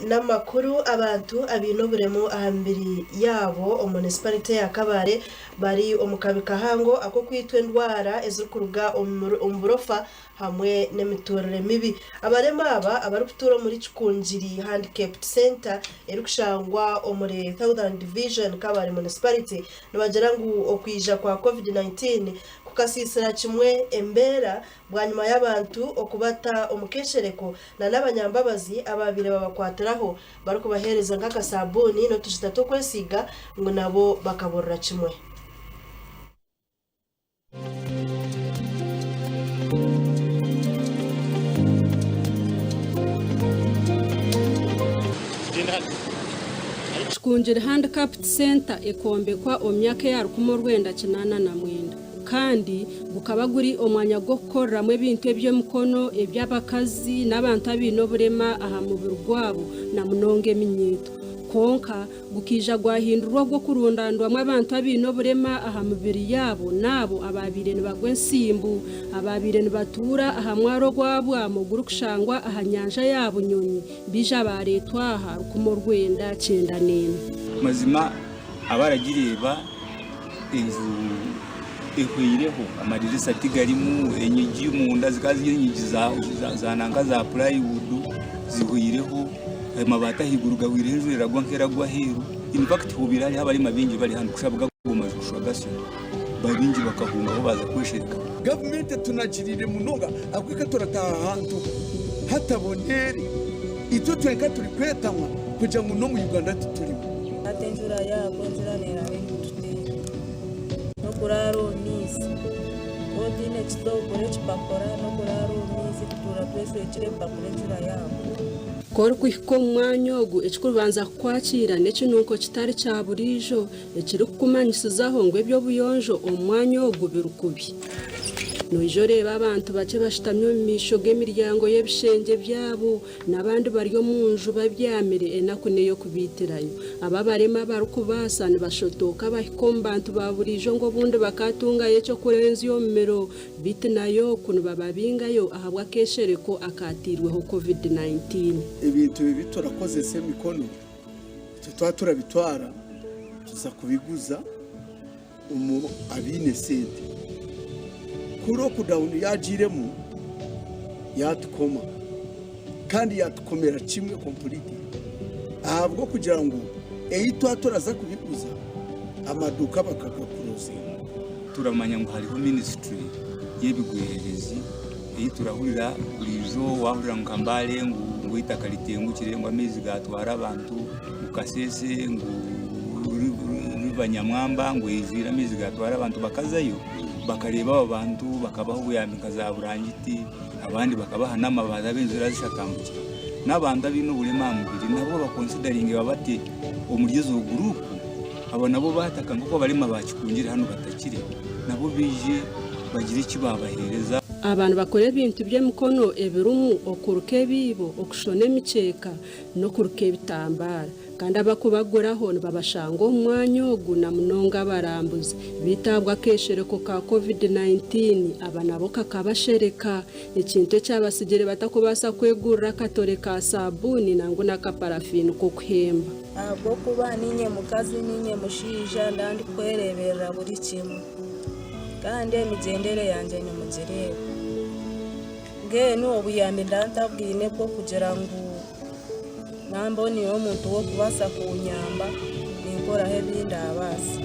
N'amakuru abantu abinoburemu ahambiri yabo municipality ya Kabare bari omukabika hango ako kwitwa ndwara ezukuruga omburofa hamwe n'emiturire mibi abarema aba abarukuturo muri Kikunjiri Handicapped Center erukushangwa omure Southern Division Kabare municipality nibagera ngu okwija kwa COVID-19 kukasisira kimwe embera bwanyuma y'abantu okubata omukeshereko na n'abanyambabazi ababire babakwatiraho barukubahereza nk'akasabuni no tushita to kwesiga ngo nabo bakaborera kimwe. Kikunjiri Handicapped Center ekombekwa omyaka ya 1989 kandi gukaba guri omwanya gwo gukoreramo ebintu eby'emikono eby'abakazi n'abantu abinoburema aha mubiri gwabo na munonga eminyito konka gukija gwahindurwa gwo kurundandwamo abantu abinoburema aha mubiri yabo nabo ababire nibagwensimbu ababire nibatura aha mwaro gwabo amuguru kushangwa aha nyanja yabo nyonyi bija baretwa aha rukumo rwenda 94 mazima abaragireba inzu ekwireho amadirisa atigarimu enyigi munda zikazi enyigi za nanga za plywood zihwireho amabata higuruga wirejo iragwa nkeragwa heru in fact hubirari habari mabingi bari handi kushabuga gumajusho gasyo babingi bakahunga aho baza kwisheka government tunagirire munonga akwika turataha hantu hatabonere ito twenka turi kwetamwa kuja ngo no mu Uganda tuturimo atenjura yabo njura nera no kuraro misi odi next door kurechi pakora no kuraro misi kutura tweso ekire pakora njura yabo kor kwiko mwanyogu ekikubanza kwakira nekinuko kitari cya burijo ekiri kukumanyisizaho ngo ebyo buyonjo omwanyogu birukubi nojoreba abantu bace bashitamye mu misho gemiryango y'ebishenge byabo nabandi bari munju babyamire enakune yo kubitirayo ababarema barukubasa nibashotoka bahikombantu baburijo ngo bunde bakatunga yecho kurenzi yo mmero bitinayo kuno bababingayo ahabwa keshereko akatirweho COVID-19 ibintu bibi turakoze se mikono tutwatura bitwara tuza kubiguza abine sente kuro kudawuni yajiremu yatukoma kandi yatukomera kimwe complete ahabwo kugira ngo eyitwa turaza kubikuza amaduka bakagakuroze turamanya ngo hariho ministry y'ebigwererezi eyiturahurira burijo wahurira ngo kambale ngo itakalitengu ngo amezi gatwara abantu ukasese ngo rubanyamwamba ngo izira amezi gatwara abantu bakazayo bakareba abantu bakabaho buyamika za burangiti abandi bakabaha n'amabaza b'inzira zishatambukira n'abandi abino burema mubiri nabo bakonsideringe babate umuryezo group abo nabo bataka ngo barima bakikungira hano batakire nabo bije bagira ikibabahereza abantu bakora ibintu by'emikono ebirumu okuruke bibo okushona emiceka no kuruke bitambara kandi abakubagoraho babashango umwanya ogu na munonga barambuze bitabwa keshereko ka COVID-19 abanabo kakabashereka ikintu cyabasigere batakubasa kwegurira katore ka sabuni nangu na kaparafini ko kuhemba abo kuba ninye mukazi ninye mushija ndandi kwereberera buri kimwe kandi emigendere yanje ni mugirebe ngeno obuyambe ndantabwine bwo kugira ngo namboni yo muntu wo kubasa kunyamba ninkora hebinda abasi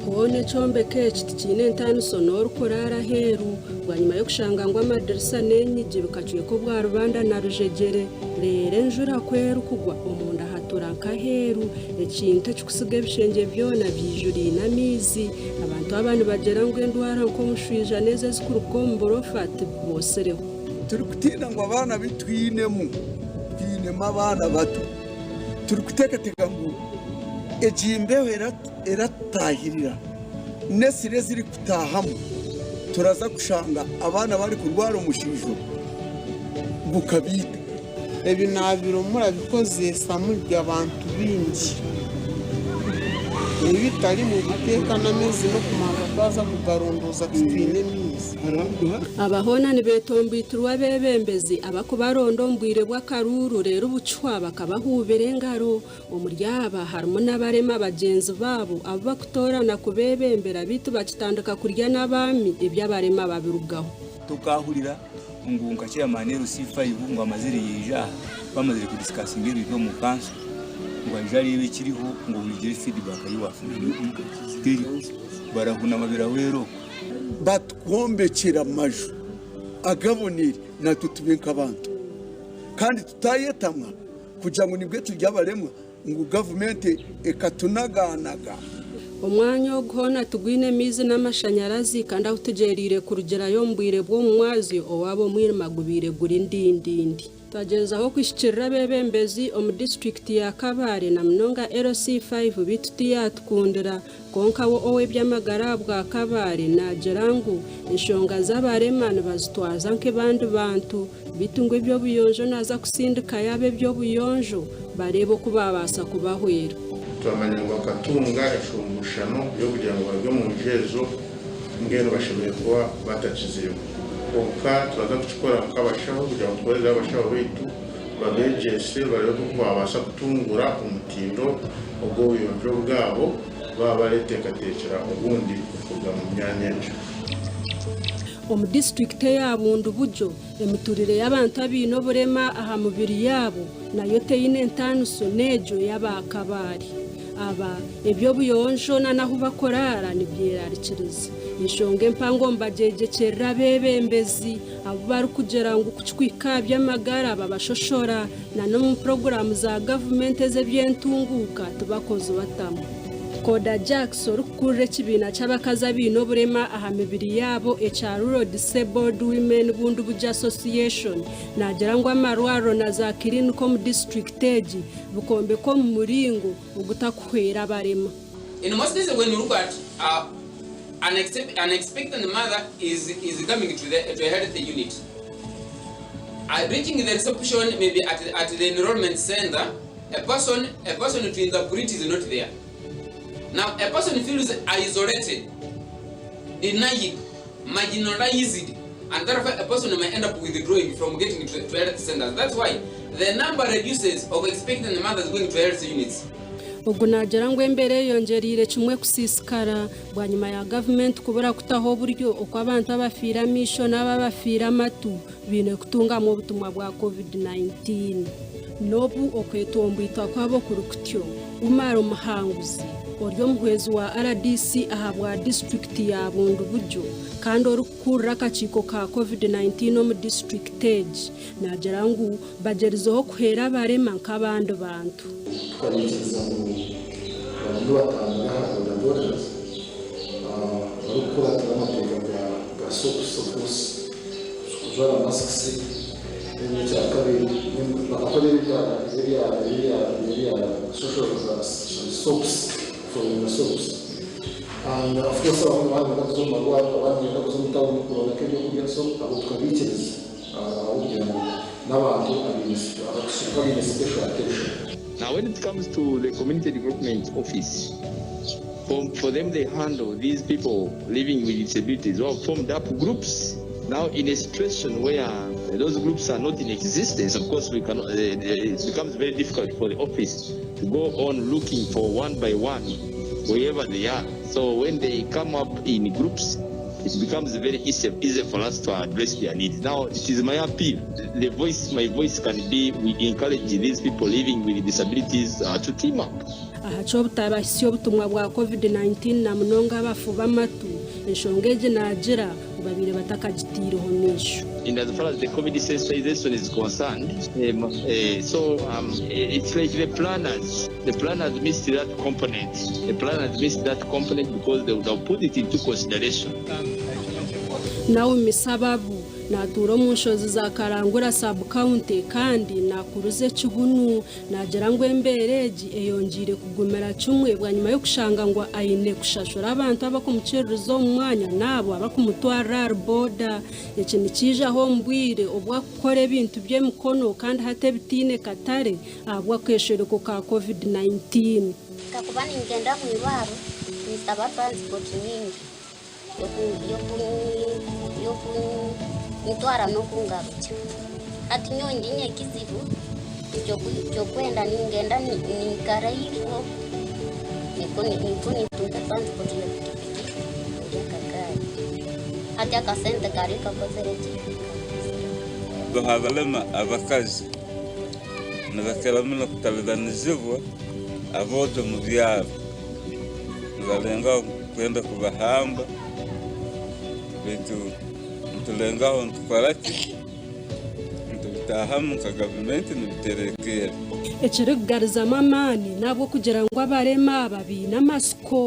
kubone chombe kechi tikine ntanu sonoro kurara heru bwanyuma yo kushangangwa amadirisa n'enyigi bikacuye ko bwa rubanda na rujegere rere njura kweru kugwa umunda hatura nkaheru ekintu cyukusiga bishenge byona byijuri na mizi abantu abandi bagera ngo endwara nko mushwija neza zikurukomboro fati bosereho turi kutinda ngo abana bitwinemu abana bato turi kutekateka ngo ejimbeho eratahirira nesire ziri kutahamo turaza kushanga abana bari kurwara umushijo gukabita ebi nabiro murabikoze samurya abantu bingi ebitari mu guteka n'amezi no kumanga baza kugarunduza twine abahona nibetombitirwa bebembezi abakubarondo mbwire bw'akaruru rero ubucwa bakabahubira engaro umuryaba harimo n'abarema bagenzi babo abo bakutorana kubebembera bitu bakitandika kurya n'abami iby'abarema babirugaho tukahurira ngunga chairman RC5 ngo amazire yija bamaze kudiscussing ibyo mu kanso ngo ajari bikiriho ngo bigire feedback yiwafu barahuna mabira wero batwombekera amaju agabonere natwe tubenka abantu kandi tutayetamwa kugira ngo nibwe tujyabaremwa ngo government ekatunaganaga umwanya wo guhona tugwine mizi n'amashanyarazi kandi aho tugerire ku rugerayo mbwire bwo mu mwazi owabo mwirmagubire guri ndindindi tagezaho kwishikirira bebembezi mu district ya Kabare na Mnonga RC5 bituti yatkundira konka wo owe byamagara bwa Kabare na Gerangu inshonga z'abaremana bazitwaza nke bandi bantu bitungwe byo buyonjo naza kusindika yabe byo buyonjo barebo kubabasa kubahwera twamanya ngo katunga ishumushano yo kugira ngo barwe mu jezo ngeno bashoboye kuba batacizeyo konka turaza gucikora nk'abashaho kugira ngo tworeze abashaho bitu babegese barebe ko babasha kutungura umutindo ubwo buyonjo bwabo baba baretekatekera ubundi kuvuga mu myanya mu district ya Bundu bujo emiturire y'abantu abino burema aha mubiri yabo nayo teyine ntanuso nejo y'abakabari aba ebyo buyonjo naho bakorara nibyerarikiriza nishonge mpango mbagegekera bebembezi abo bari kugera ngo kucwika by'amagara babashoshora na no mu program za government ze byentunguka tubakoze batamo Koda Jackson rukurre kibina cy'abakaza bino burema aha mibiri yabo Echaruro Disabled Women Bundu Buja Association nagera ngo amarwaro na za Kirinko district age bukombe ko mu muringo ugutakwera barema. In most cases when you look at an expectant mother is coming to a health unit. Reaching the reception maybe at the enrollment center, a person to interpret is not there. Now, a person feels isolated, denied, marginalized, and therefore a person may end up withdrawing from getting to health centers. That's why the number reduces of expectant mothers going to health units. Ubwo nagera ngo embere yongerire kimwe kusisikara bwa nyuma ya government kubura kutaho buryo uko abantu abafira misho n'ababafira matu bine kutunga mu butumwa bwa COVID-19 nobu okwetombwitwa kwabo kurukutyo umara umuhanguzi oryo muhwezi wa RDC ahabwa district ya Bundu Bujo kandi orukura kachiko ka COVID-19 mu district age nagera ngo bagerizo kuhera barema nk'abandi bantu twabikiriza mu bantu batanga abadodors barukura turamateka ga sokus kujara masasi ni cyakabiri bakakorera ibya social soaps from the soaps and of course abantu bakazoma abantu bakazoma tawo corona kebyo kugira so abo twabikiriza kugira ngo n'abantu abisuka special attention. Now, when it comes to the community development office, for them they handle these people living with disabilities or formed up groups. Now, in a situation where those groups are not in existence, of course, we cannot. It becomes very difficult for the office to go on looking for one by one wherever they are. So when they come up in groups, it becomes very easy for us to address their needs. Now, it is my appeal. My voice can be, we encourage these people living with disabilities to team up. Ahachobutaba sio butumwa bwa COVID-19 na mnonga bafuba matu enshongeje nagira babire batakagitiro honisho. In as far as the community sensitization is concerned, it's like the planners missed that component. The planners missed that component because they would have put it into consideration. Now misababu na turo mushozi za Karangura sub county kandi nakuruze kibunu nagera ngo embereji eyongire kugumera cyumwe bwa nyuma yo kushanga ngo ayine kushashura abantu abakumucerurizo mu mwanya nabo abakumutwara boda ikintu kije aho mbwire ubwa kukore ibintu bye mukono kandi hate bitine katare abwa kweshereko ka COVID-19 kakubani ngenda mu ibaro nisaba transport nyingi yo by'okuntwara n'okungarukya ati nyongi nye kizibu kyokwenda ningenda nikaraiho niko nitunga transport ya pikipiki yakakari ati akasente kari kakozereki bahabalema abakazi nibakelamuna kutabiganizibwa abojo mu byaro nibalengaho kwenda kubahamba bitu ntulengaho ntukoraki ntubitahamu nka gavumenti nibiterekera ekirikugarizamo amaani nabwo kugira ngo abarema babiine amasiko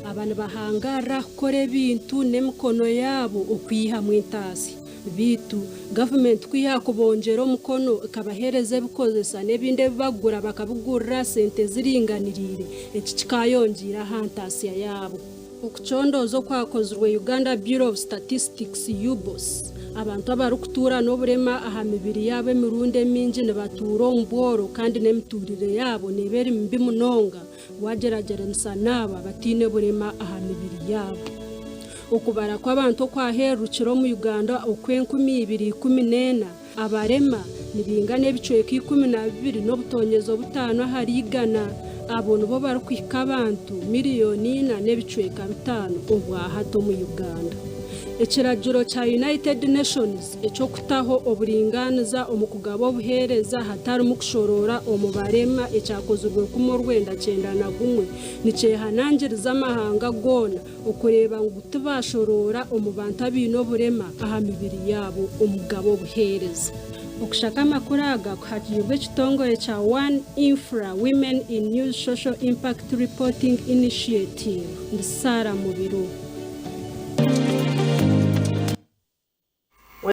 abantu bahangara kukora ebintu n'emikono yaabo okwihamu entaasi bitu gavumenti kwiha kubonjera omukono ikabahereza ebikozesa n'ebindi ebibagura bakabigurira sente ziringanirire eki kikayongiira aha ntaasya yaabo okucondoza okwakozirwe Uganda Bureau of Statistics UBOS abantu abarikutuura n'oburema aha mibiri yaabo emirundi emingi nibatuura omu bworo kandi n'emiturire yaabo neba eri mibi munonga wageragyeranisa n'abo batiine burema aha mibiri yaabo okubara kw'abantu okwaherukire omu Uganda okw'2014 abarema nibingana ebicweka 12 n'obutonyezo 5 ahari 100 abo nibo barikuhika abantu 4,4 n'ebicweka 5 obwahato mu Uganda ekiragiro kya United Nations ekyokutaho oburinganiza omu kugaba obuheereza hatarimu kushorora omu barema ekyakozirwe 1991 nikyehanangiriza amahanga goona okureeba ngu tibashorora omu bantu abaine oburema aha mibiri yaabo omugaba obuheereza okushaka amakuru aga kuhakirirwa ekitongole kya One Infra Women in News Social Impact Reporting Initiative ndi Sara Mubiro.